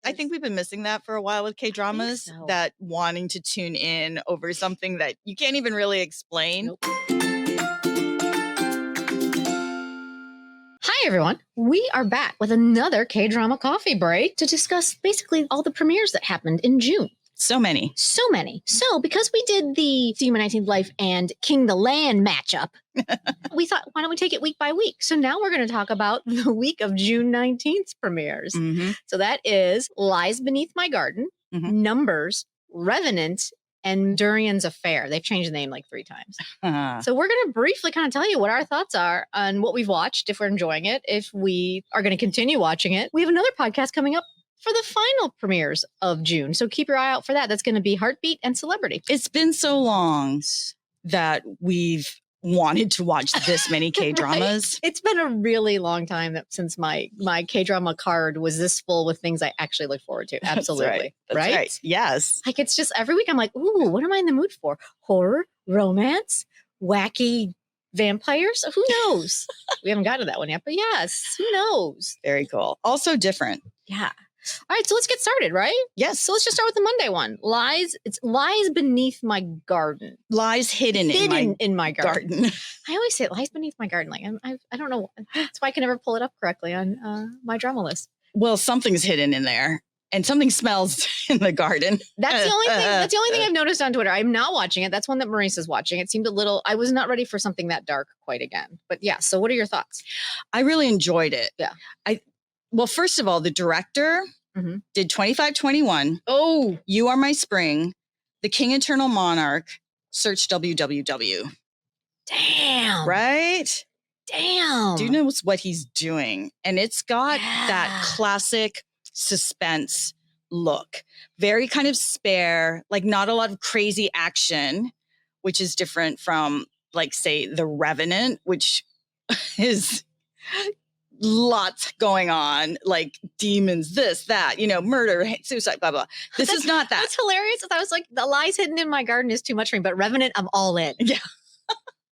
I think we've been missing that for a while with K-dramas, so. that wanting to tune in over something that you can't even really explain. Nope. Hi, everyone. We are back with another K-drama coffee break to discuss basically all the premieres that happened in June. So many. So many. So because we did the Human 19th Life and King the Land matchup, we thought, why don't we take it week by week? So now we're going to talk about the week of June 19th premieres. Mm-hmm. So that is Lies Beneath My Garden, Numbers, Revenant, and Durian's Affair. They've changed the name like 3 times. So we're going to briefly kind of tell you what our thoughts are on what we've watched, if we're enjoying it, if we are going to continue watching it. We have another podcast coming up for the final premieres of June. So keep your eye out for that. That's going to be Heartbeat and Celebrity. It's been so long that we've wanted to watch this many K-dramas. Right? It's been a really long time since my K-drama card was this full with things I actually look forward to. Absolutely. That's right. Yes. Like, it's just every week I'm like, ooh, what am I in the mood for? Horror, romance, wacky vampires? Who knows? We haven't gotten to that one yet, but yes, who knows? Very cool. Also different. Yeah. All right, so let's get started, right? Yes. So let's just start with the Monday one. It's Lies Beneath My Garden. Lies hidden in my garden. I always say Lies Beneath My Garden. Like I don't know. That's why I can never pull it up correctly on my drama list. Well, something's hidden in there, and something smells in the garden. That's the only thing. That's the only thing I've noticed on Twitter. I'm not watching it. That's one that Maurice is watching. It seemed a little. I was not ready for something that dark quite again. But yeah. So what are your thoughts? I really enjoyed it. Yeah. Well, first of all, the director did 2521. Oh, You Are My Spring, The King Eternal Monarch, Search WWW. Damn. Right? Damn. Do you know what he's doing? And it's got that classic suspense look. Very kind of spare, like not a lot of crazy action, which is different from, like, say, The Revenant, which is lots going on, like demons, this, that, murder, suicide, blah, blah. This is not that. That's hilarious. I was like, The Lies Hidden in My Garden is too much for me, but Revenant, I'm all in. Yeah.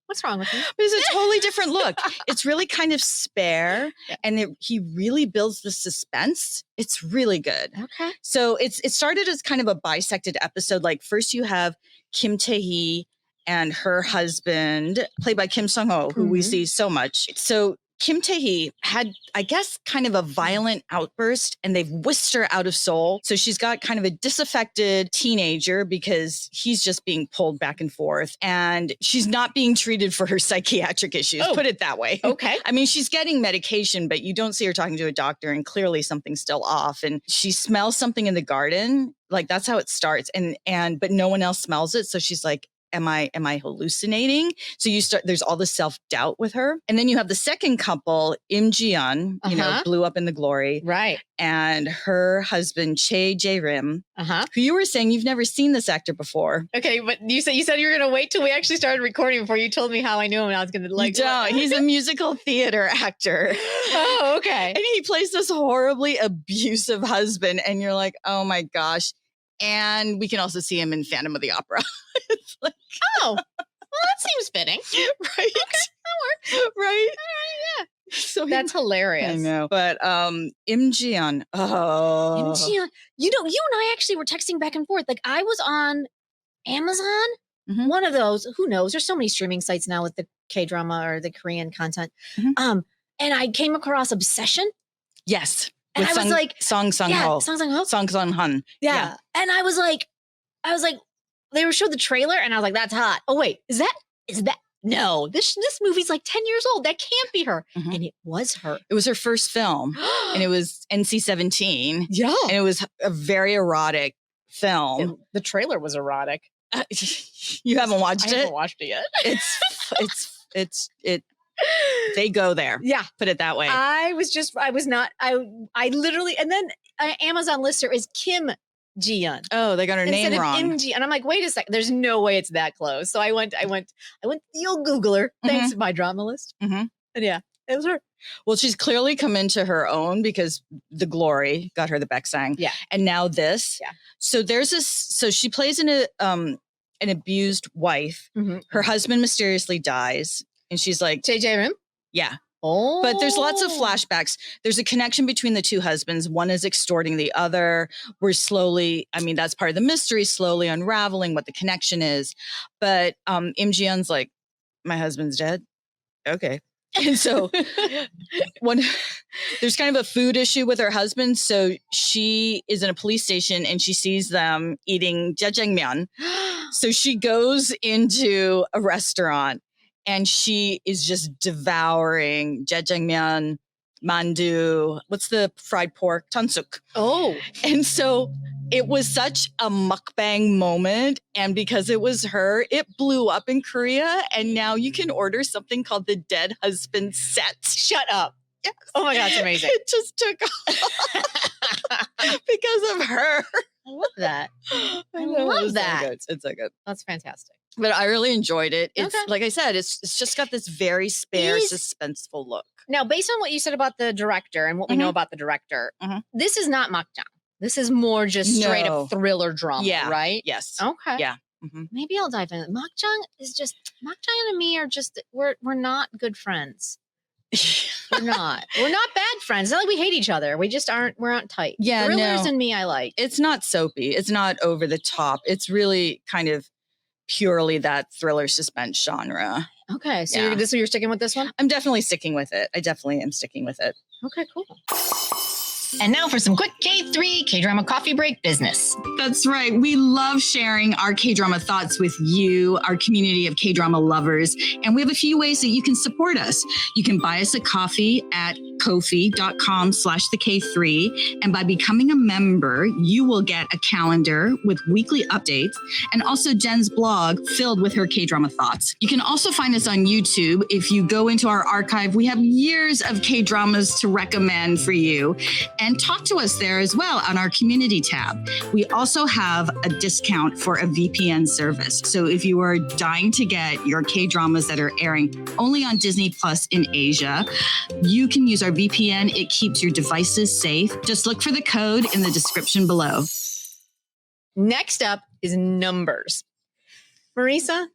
What's wrong with me? It's a totally different look. It's really kind of spare, and he really builds the suspense. It's really good. Okay. So it started as kind of a bisected episode. Like, first you have Kim Tae-hee and her husband, played by Kim Sung-ho, who we see so much. So Kim Tae-hee had, I guess, kind of a violent outburst, and they've whisked her out of Seoul. So she's got kind of a disaffected teenager because he's just being pulled back and forth, and she's not being treated for her psychiatric issues. Put it that way. Okay. I mean, she's getting medication, but you don't see her talking to a doctor, and clearly something's still off. And she smells something in the garden. Like, that's how it starts. But no one else smells it. So she's like, Am I hallucinating? So there's all this self-doubt with her. And then you have the second couple, Im Ji-yeon, blew up in the glory. Right. And her husband, Chae Jae-rim, who you were saying you've never seen this actor before. Okay, but you said you were going to wait till we actually started recording before you told me how I knew him, and I was going to like. You don't. He's a musical theater actor. Oh, okay. And he plays this horribly abusive husband, and you're like, oh my gosh. And we can also see him in Phantom of the Opera. It's like, oh, well, that seems fitting. Right? Okay, that works. Right? Yeah. So that's hilarious. I know. But Im Ji-yeon. Im Ji-yeon. You and I actually were texting back and forth. Like, I was on Amazon, one of those. Who knows? There's so many streaming sites now with the K-drama or the Korean content. And I came across Obsession. Yes. And I was like, Song Sung-ho. Song Sung-ho. Song Sung-hun. Yeah. And I was like, they showed the trailer, and I was like, that's hot. Oh, wait, is that, no, this movie's like 10 years old. That can't be her. And it was her. It was her first film, and it was NC-17. Yeah. And it was a very erotic film. The trailer was erotic. You haven't watched it? I haven't watched it yet. They go there. Yeah. Put it that way. I literally, and then Amazon lister is Kim Ji-yeon. Oh, they got her name wrong. Im Ji, and I'm like, wait a second, there's no way it's that close. So I went the old Googler. Thanks, my drama list. And yeah, it was her. Well, she's clearly come into her own because The Glory got her the Baeksang. Yeah. And now this. Yeah. So there's this, so she plays an abused wife. Her husband mysteriously dies. And she's like, Chae Jae-rim? Yeah. Oh. But there's lots of flashbacks. There's a connection between the two husbands. One is extorting the other. We're slowly, I mean, that's part of the mystery, slowly unraveling what the connection is. But Im Ji-yeon's like, my husband's dead. Okay. And so there's kind of a food issue with her husband. So she is in a police station and she sees them eating jjajangmyeon. So she goes into a restaurant and she is just devouring jjajangmyeon, mandu, what's the fried pork? Tansuk. Oh. And so it was such a mukbang moment. And because it was her, it blew up in Korea. And now you can order something called the Dead Husband Set. Shut up. Yes. Oh my God, it's amazing. It just took off because of her. I love that. I know, love that. So good. It's so good. That's fantastic. But I really enjoyed it. It's Okay. like I said, it's just got this very spare, suspenseful look. Now, based on what you said about the director and what we know about the director, this is not makjang. This is more just straight up thriller drama, right? Yes. Okay. Yeah. Maybe I'll dive in. Makjang and me are just we're not good friends. We're not bad friends. It's not like we hate each other. We just aren't. We're not tight. Yeah, Thrillers and me, I like. It's not soapy. It's not over the top. It's really kind of purely that thriller suspense genre. Okay, so you're sticking with this one? I'm definitely sticking with it. I definitely am sticking with it. Okay, cool. And now for some quick KThree KDrama Coffee Break business. That's right. We love sharing our K-drama thoughts with you, our community of K-drama lovers. And we have a few ways that you can support us. You can buy us a coffee at ko-fi.com/the-K3. And by becoming a member, you will get a calendar with weekly updates and also Jen's blog filled with her K-drama thoughts. You can also find us on YouTube. If you go into our archive, we have years of K-dramas to recommend for you. And talk to us there as well on our community tab. We also have a discount for a VPN service. So if you are dying to get your K-dramas that are airing only on Disney Plus in Asia, you can use our VPN. It keeps your devices safe. Just look for the code in the description below. Next up is numbers. Marisa,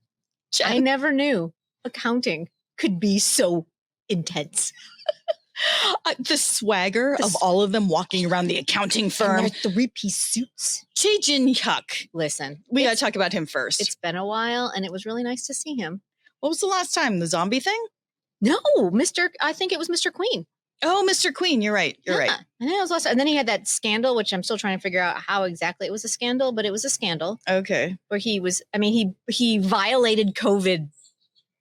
I never knew accounting could be so intense. The swagger of all of them walking around the accounting firm. And their three-piece suits. Chae Jin-hyuk. Listen. We got to talk about him first. It's been a while, and it was really nice to see him. What was the last time? The zombie thing? No, I think it was Mr. Queen. Oh, Mr. Queen. You're right. You're right. I know it was last. And then he had that scandal, which I'm still trying to figure out how exactly it was a scandal, but it was a scandal. Okay. Where he violated COVID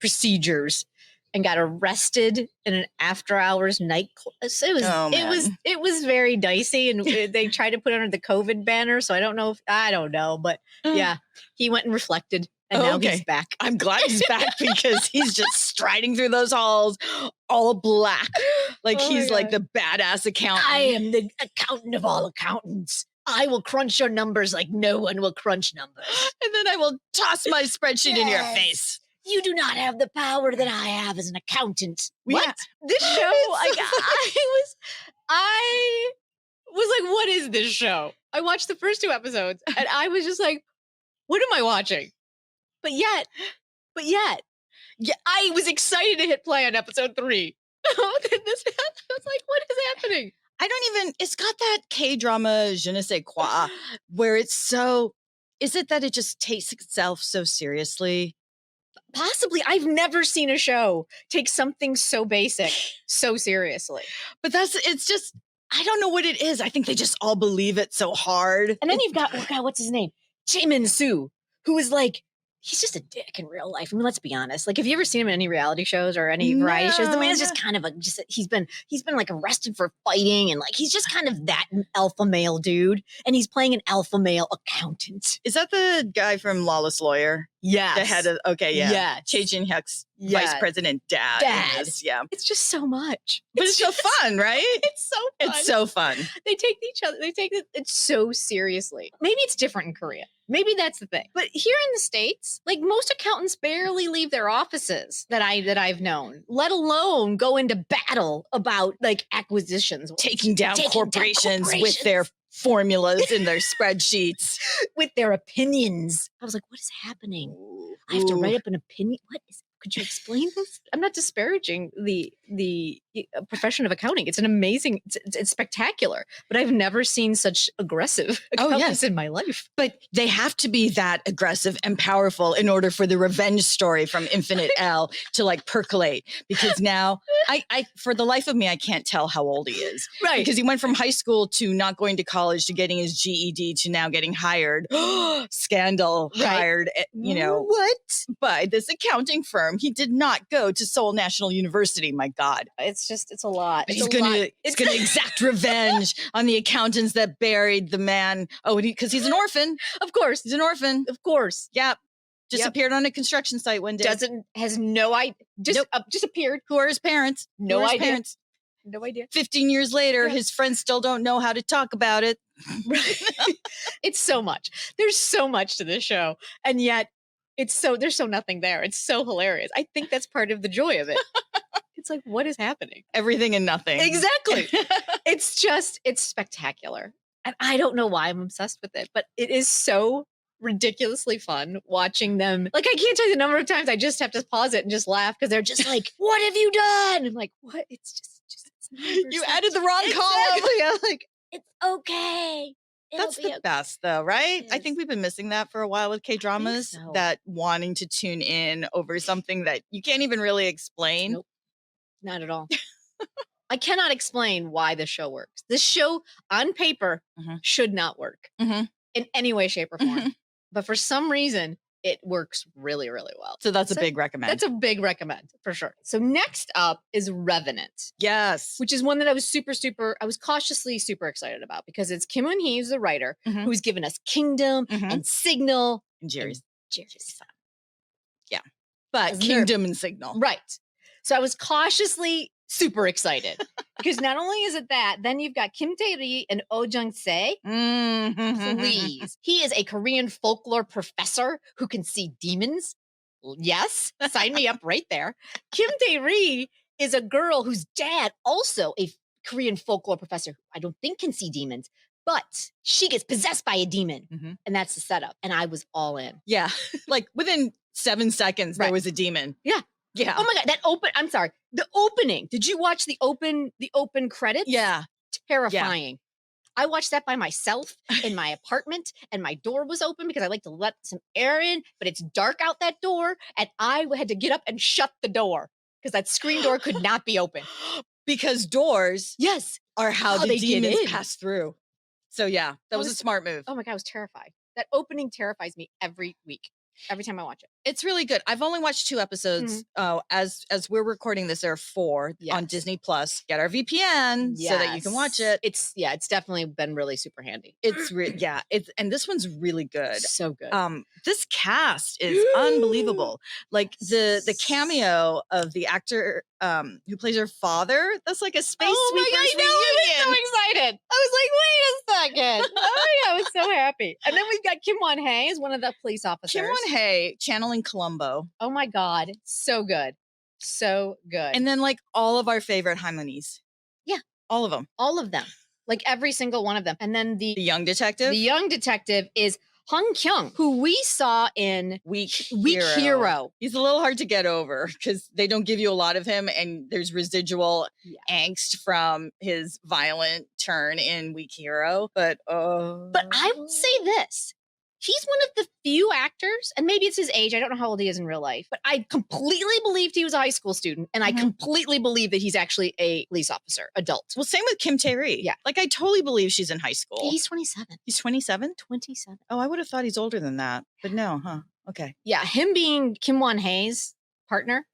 procedures and got arrested in an after-hours nightclub. So it was very dicey, and they tried to put it under the COVID banner. So I don't know, but yeah, he went and reflected, and now he's back. I'm glad he's back because he's just striding through those halls, all black, like he's like the badass accountant. I am the accountant of all accountants. I will crunch your numbers like no one will crunch numbers, and then I will toss my spreadsheet in your face. You do not have the power that I have as an accountant. What? This show, I was like, what is this show? I watched the first 2 episodes and I was just like, what am I watching? But yet, yeah, I was excited to hit play on episode 3. I was like, what is happening? It's got that K-drama je ne sais quoi, where is it that it just takes itself so seriously? Possibly. I've never seen a show take something so basic so seriously. But it's just, I don't know what it is. I think they just all believe it so hard. And then you've got, what's his name? Jaemin Soo, who is like, he's just a dick in real life. I mean, let's be honest. Like, have you ever seen him in any reality shows or any variety shows? The man's just kind of he's been like arrested for fighting, and like he's just kind of that alpha male dude, and he's playing an alpha male accountant. Is that the guy from Lawless Lawyer? Yeah. The head of, Chae Jin-hyuk's vice president dad. Yeah. It's just so much. But it's so fun, right? It's so fun. It's so fun. They take it so seriously. Maybe it's different in Korea. Maybe that's the thing. But here in the States, like most accountants barely leave their offices that I've known, let alone go into battle about like acquisitions. Taking down corporations with their formulas in their spreadsheets. With their opinions. I was like, what is happening? I have to write up an opinion. What is could you explain this? I'm not disparaging the profession of accounting. It's an amazing, it's spectacular, but I've never seen such aggressive accountants in my life. But they have to be that aggressive and powerful in order for the revenge story from Infinite L to like percolate. Because now I for the life of me, I can't tell how old he is. Right. Because he went from high school to not going to college to getting his GED to now getting hired. Scandal. Right. Hired, what? By this accounting firm. He did not go to Seoul National University. My God. It's a lot. He's going to exact revenge on the accountants that buried the man. Oh, because he's an orphan. Of course. He's an orphan. Of course. Yeah. Disappeared on a construction site one day. Has no idea. Disappeared. Who are his parents? No idea. No idea. 15 years later, his friends still don't know how to talk about it. Right. It's so much. There's so much to this show. And yet there's so nothing there. It's so hilarious. I think that's part of the joy of it. It's like, what is happening? Everything and nothing. Exactly. It's spectacular. And I don't know why I'm obsessed with it, but it is so ridiculously fun watching them. Like, I can't tell you the number of times I just have to pause it and just laugh because they're just like, what have you done? I'm like, what? It's just you added the wrong column. Yeah, like, it's okay. That's the best though, right? I think we've been missing that for a while with K-dramas, that wanting to tune in over something that you can't even really explain. Nope. Not at all. I cannot explain why this show works. This show on paper should not work in any way, shape, or form. But for some reason, it works really, really well. So that's a big recommend. That's a big recommend for sure. So next up is Revenant. Yes. Which is one that I was I was cautiously super excited about because it's Kim Eun-hee, who's the writer, who's given us Kingdom and Signal. And Jerry's son. Yeah. But Kingdom and Signal. Right. So I was cautiously super excited because not only is it that, then you've got Kim Tae-ri and Oh Jung-se. Please. He is a Korean folklore professor who can see demons. Yes, sign me up right there. Kim Tae-ri is a girl whose dad, also a Korean folklore professor, who I don't think can see demons, but she gets possessed by a demon. And that's the setup. And I was all in. Yeah. Like within 7 seconds, there was a demon. Yeah. Yeah. Oh my God. I'm sorry. The opening. Did you watch the open credits? Yeah. Terrifying. Yeah. I watched that by myself in my apartment and my door was open because I like to let some air in, but it's dark out that door. And I had to get up and shut the door because that screen door could not be open. Because doors are how the demons pass through. So yeah, that was a smart move. Oh my God, I was terrified. That opening terrifies me every week. Every time I watch it. It's really good. I've only watched 2 episodes. As we're recording this, there are 4 on Disney Plus. Get our VPN so that you can watch it. It's definitely been really super handy. It's and this one's really good. So good. This cast is unbelievable. Like the cameo of the actor who plays her father. That's like a space sweepers reunion. I was so excited. I was like, wait a second. I was so happy. And then we've got Kim Won-hee as one of the police officers. Kim Won-hee channeling Columbo. Oh my God. So good. So good. And then like all of our favorite harmonies. Yeah. All of them. All of them. Like every single one of them. And then the young detective. The young detective is Hung Kyung, who we saw in Weak Hero. He's a little hard to get over because they don't give you a lot of him, and there's residual angst from his violent turn in Weak Hero. But I will say this. He's one of the few actors, and maybe it's his age. I don't know how old he is in real life, but I completely believed he was a high school student, and I completely believe that he's actually a police officer, adult. Well, same with Kim Tae-ri. Yeah. Like, I totally believe she's in high school. He's 27. He's 27? 27. Oh, I would have thought he's older than that, but no, huh? Okay. Yeah, him being Kim Won-hee's partner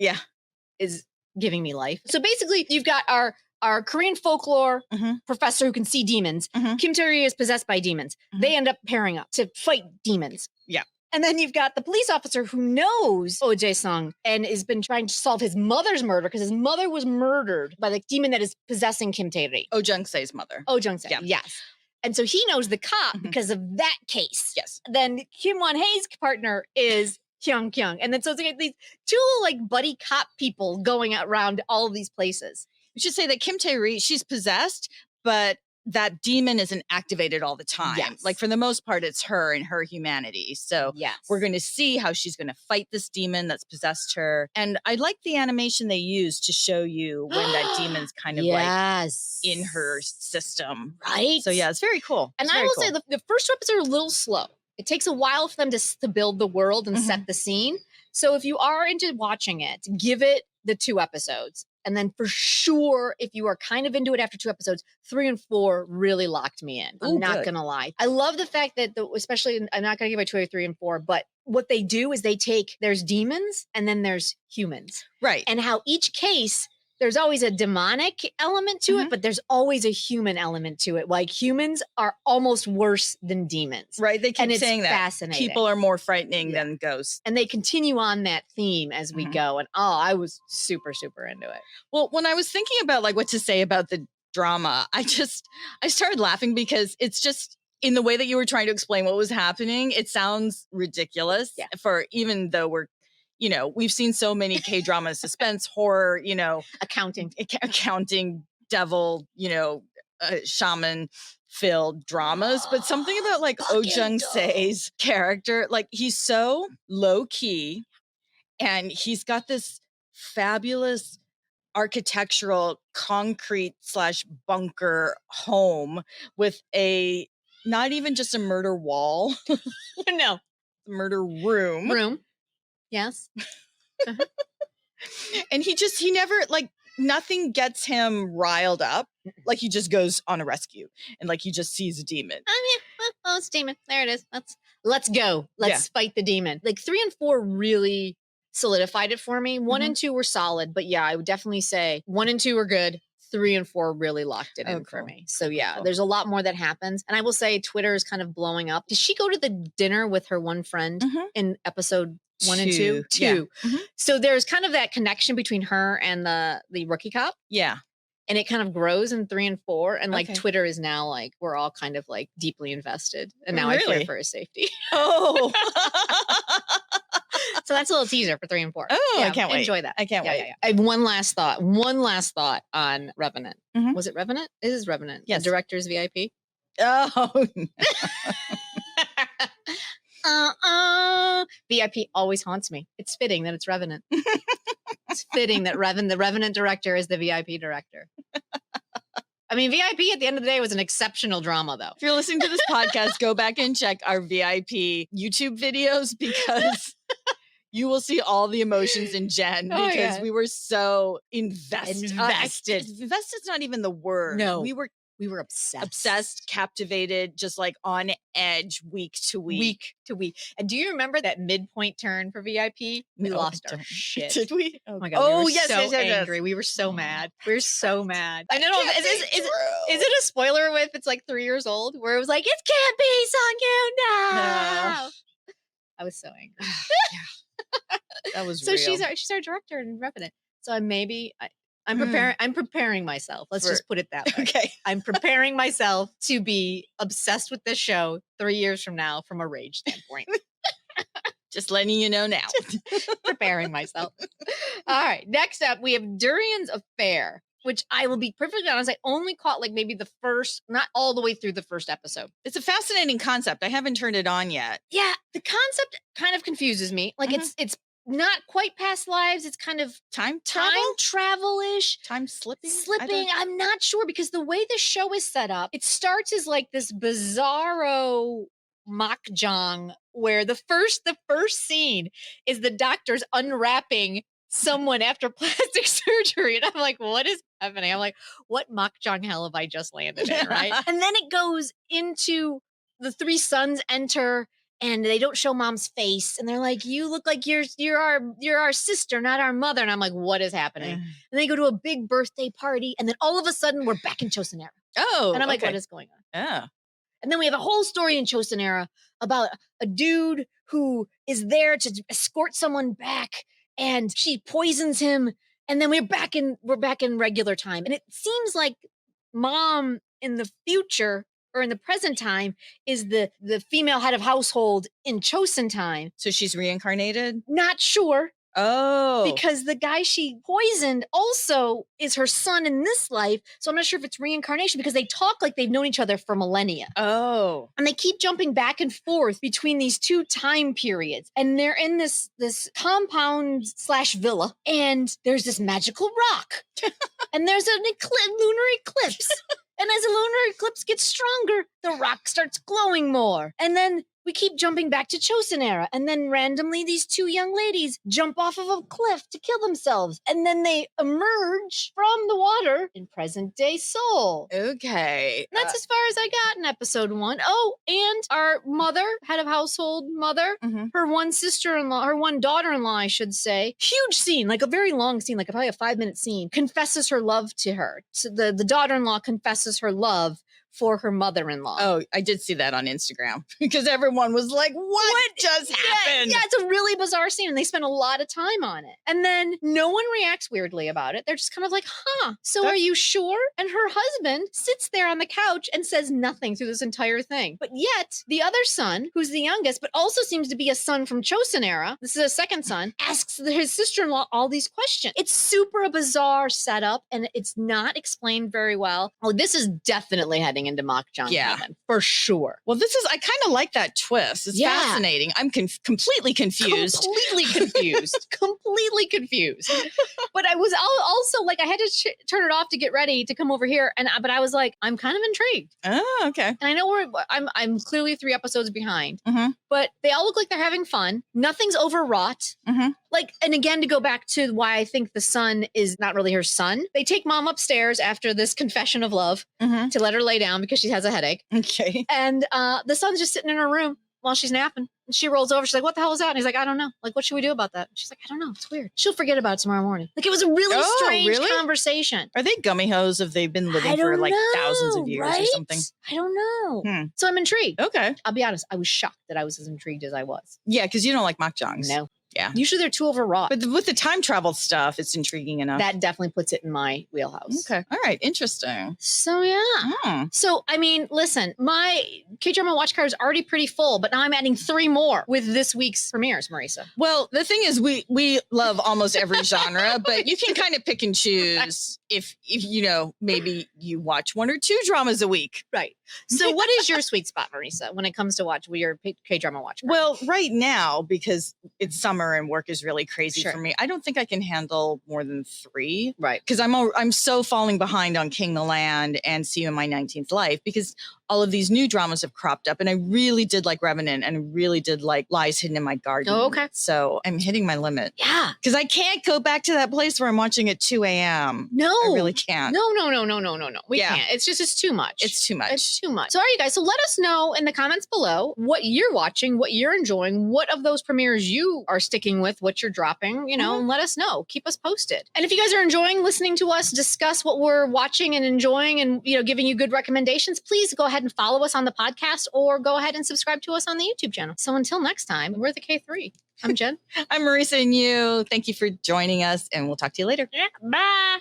is giving me life. So basically, you've got our Korean folklore professor who can see demons. Kim Tae-ri is possessed by demons. They end up pairing up to fight demons. Yeah. And then you've got the police officer who knows Oh Jae-sung and has been trying to solve his mother's murder because his mother was murdered by the demon that is possessing Kim Tae-ri. Oh Jung-se's mother. Oh Jung-se, yes. And so he knows the cop because of that case. Yes. Then Kim Won-hee's partner is Hyung Kyung. And then so it's like these 2 little like buddy cop people going around all of these places. We should say that Kim Tae-ri, she's possessed, but that demon isn't activated all the time. Yes. Like for the most part, it's her and her humanity. So we're going to see how she's going to fight this demon that's possessed her. And I like the animation they use to show you when that demon's kind of like in her system. Right. So yeah, it's very cool. And it's I very will cool. say the first 2 episodes are a little slow. It takes a while for them to build the world and set the scene. So if you are into watching it, give it the 2 episodes. And then for sure, if you are kind of into it after 2 episodes, 3 and 4 really locked me in. I'm not going to lie. I love the fact that, especially, I'm not going to give it 2, 3, and 4, but what they do is there's demons and then there's humans. Right. And how each case, there's always a demonic element to it, but there's always a human element to it. Like humans are almost worse than demons. Right. They keep saying that fascinating. People are more frightening than ghosts. And they continue on that theme as we go. And I was super, super into it. Well, when I was thinking about like what to say about the drama, I started laughing because it's just in the way that you were trying to explain what was happening. It sounds ridiculous for even though we've seen so many K-drama suspense, horror, accounting, devil, shaman filled dramas. But something about like Oh Jung-se's character, like he's so low key and he's got this fabulous architectural concrete / bunker home with not even just a murder wall. No. Murder room. Yes. And he never, like, nothing gets him riled up. Like, he just goes on a rescue and like he just sees a demon. It's demon. There it is. Let's go. Let's fight the demon. Like 3 and 4 really solidified it for me. 1 and 2 were solid, but I would definitely say 1 and 2 were good. 3 and 4 really locked it in for me. So there's a lot more that happens. And I will say Twitter is kind of blowing up. Did she go to the dinner with her one friend in episode 1 and 2? 2. Yeah. So there's kind of that connection between her and the rookie cop. Yeah. And it kind of grows in 3 and 4. And like Twitter is now like, we're all kind of like deeply invested. And now I fear for his safety. Oh. So that's a little teaser for 3 and 4. Oh, I can't wait. Enjoy that. I can't wait. Yeah. I have one last thought on Revenant. Was it Revenant? It is Revenant. Yes. The director's VIP. Oh. VIP always haunts me. It's fitting that it's Revenant. It's fitting that the Revenant director is the VIP director. I mean, VIP at the end of the day was an exceptional drama, though. If you're listening to this podcast, go back and check our VIP YouTube videos because you will see all the emotions in Jen because we were so invested. Invested's not even the word. No, we were obsessed, captivated, just like on edge week to week. And do you remember that midpoint turn for VIP? We lost our shit. Did we? Oh my God. We were so angry. We were so mad. We were so mad. I don't know. Is it a spoiler if it's like 3 years old where it was like, it can't be Sung-Yoon now. I was so angry. That was so real. she's our director in Revenant. So I'm preparing myself. Let's just put it that way. Okay. I'm preparing myself to be obsessed with this show 3 years from now from a rage standpoint. Just letting you know now. Preparing myself. All right. Next up, we have Durian's Affair, which I will be perfectly honest, I only caught like maybe the first, not all the way through the first episode. It's a fascinating concept. I haven't turned it on yet. Yeah. The concept kind of confuses me. Like it's not quite past lives. It's kind of time travel-ish. Time slipping. I'm not sure because the way the show is set up, it starts as like this bizarro makjang where the first scene is the doctors unwrapping someone after plastic surgery. And I'm like, what is happening? I'm like, what makjang hell have I just landed in, right? And then it goes into the 3 sons enter and they don't show mom's face. And they're like, you look like you're our sister, not our mother. And I'm like, what is happening? And they go to a big birthday party. And then all of a sudden we're back in Chosunera. Oh, and I'm like, what is going on? Yeah. And then we have a whole story in Chosunera about a dude who is there to escort someone back and she poisons him. And then we're back in regular time. And it seems like mom in the future or in the present time is the female head of household in Chosun time. So she's reincarnated? Not sure. Oh. Because the guy she poisoned also is her son in this life. So I'm not sure if it's reincarnation because they talk like they've known each other for millennia. Oh. And they keep jumping back and forth between these two time periods. And they're in this compound / villa. And there's this magical rock. And there's an lunar eclipse. And as the lunar eclipse gets stronger, the rock starts glowing more. And then we keep jumping back to Chosen era. And then randomly, these two young ladies jump off of a cliff to kill themselves. And then they emerge from the water in present day Seoul. Okay. And that's as far as I got in episode 1. Oh, and our mother, head of household mother, her one sister-in-law, her one daughter-in-law, I should say, huge scene, like a very long scene, like probably a 5-minute scene, confesses her love to her. So the daughter-in-law confesses her love for her mother-in-law. Oh, I did see that on Instagram because everyone was like, what just happened? Yeah, it's a really bizarre scene and they spend a lot of time on it. And then no one reacts weirdly about it. They're just kind of like, so are you sure? And her husband sits there on the couch and says nothing through this entire thing. But yet the other son, who's the youngest, but also seems to be a son from Chosen era, this is a second son, asks his sister-in-law all these questions. It's super a bizarre setup and it's not explained very well. Oh, this is definitely heading into Mock John Hammond, for sure. Well, I kind of like that twist. It's fascinating. I'm completely confused. Completely confused. But I was also like, I had to turn it off to get ready to come over here. But I was like, I'm kind of intrigued. Oh, okay. And I know I'm clearly 3 episodes behind, but they all look like they're having fun. Nothing's overwrought. Like, and again, to go back to why I think the son is not really her son, they take mom upstairs after this confession of love to let her lay down because she has a headache. Okay. And the son's just sitting in her room while she's napping. And she rolls over. She's like, what the hell was that? And he's like, I don't know. Like, what should we do about that? She's like, I don't know. It's weird. She'll forget about it tomorrow morning. Like, it was a really strange conversation. Are they gummy hoes if they've been living for like thousands of years or something? I don't know. So I'm intrigued. Okay. I'll be honest. I was shocked that I was as intrigued as I was. Yeah, because you don't like makjangs. No. Yeah. Usually they're too overwrought. But with the time travel stuff, it's intriguing enough. That definitely puts it in my wheelhouse. Okay. All right. Interesting. So, yeah. So, I mean, listen, my K-drama watch card is already pretty full, but now I'm adding 3 more with this week's premieres, Marisa. Well, the thing is, we love almost every genre, but you can kind of pick and choose if you know, maybe you watch 1 or 2 dramas a week. Right. So what is your sweet spot, Marisa, when it comes to your K-drama watch card? Well, right now, because it's summer and work is really crazy for me, I don't think I can handle more than 3. Right. Because I'm so falling behind on King the Land and See You in My 19th Life because all of these new dramas have cropped up. And I really did like Revenant and I really did like Lies Hidden in My Garden. Oh, okay. So I'm hitting my limit. Yeah. Because I can't go back to that place where I'm watching at 2 a.m. No. I really can't. No. We can't. It's too much. It's too much. It's too much. So all right, you guys. So let us know in the comments below what you're watching, what you're enjoying, what of those premieres you are sticking with, what you're dropping, and let us know. Keep us posted. And if you guys are enjoying listening to us discuss what we're watching and enjoying and, giving you good recommendations, please go ahead and follow us on the podcast or go ahead and subscribe to us on the YouTube channel. So until next time, we're the K3. I'm Jen. I'm Marisa and you. Thank you for joining us and we'll talk to you later. Yeah. Bye.